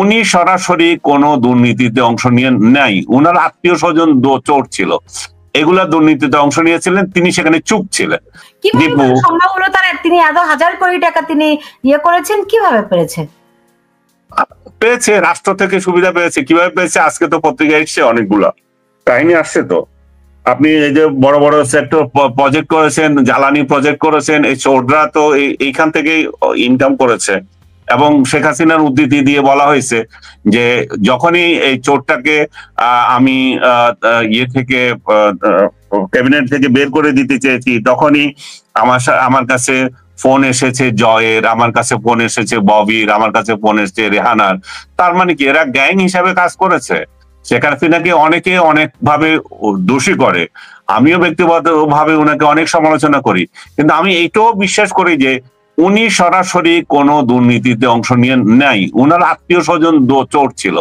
উনি সরাসরি কোনো দুর্নীতিতে অংশ নিয়ে নাই, উনার আত্মীয় স্বজন চোর ছিল, এগুলা দুর্নীতিতে অংশ নিয়েছিলেন, তিনি সেখানে চুপ ছিলেন। কিভাবে সম্ভব হলো তার তিনি এত হাজার কোটি টাকা তিনি ইয়ে করেছেন, কিভাবে পেয়েছে? রাষ্ট্র থেকে সুবিধা পেয়েছে। কিভাবে পেয়েছে? আজকে তো পত্রিকা এসছে, অনেকগুলা কাহিনী আসছে। তো আপনি এই যে বড় বড় সেক্টর প্রজেক্ট করেছেন, জ্বালানি প্রজেক্ট করেছেন, এই চোররা তো এইখান থেকেই ইনকাম করেছে। এবং শেখ হাসিনার উদ্ধৃতি দিয়ে বলা হয়েছে যে যখনই এই চোরটাকে আমি ইয়ে থেকে ক্যাবিনেট থেকে বের করে দিতে চেয়েছি, তখনই আমার কাছে ফোন এসেছে জয়ের, আমার কাছে ফোন এসেছে ববির, আমার কাছে ফোন এসেছে রেহানার। তার মানে কি এরা গ্যাং হিসাবে কাজ করেছে? শেখ হাসিনাকে অনেকে অনেক ভাবে দোষী করে, আমিও ব্যক্তিগতভাবে ওনাকে অনেক সমালোচনা করি, কিন্তু আমি এইটাও বিশ্বাস করি যে উনি সরাসরি কোনো দুর্নীতিতে অংশ নিয়ে নাই, উনার আত্মীয় স্বজন চোর ছিল।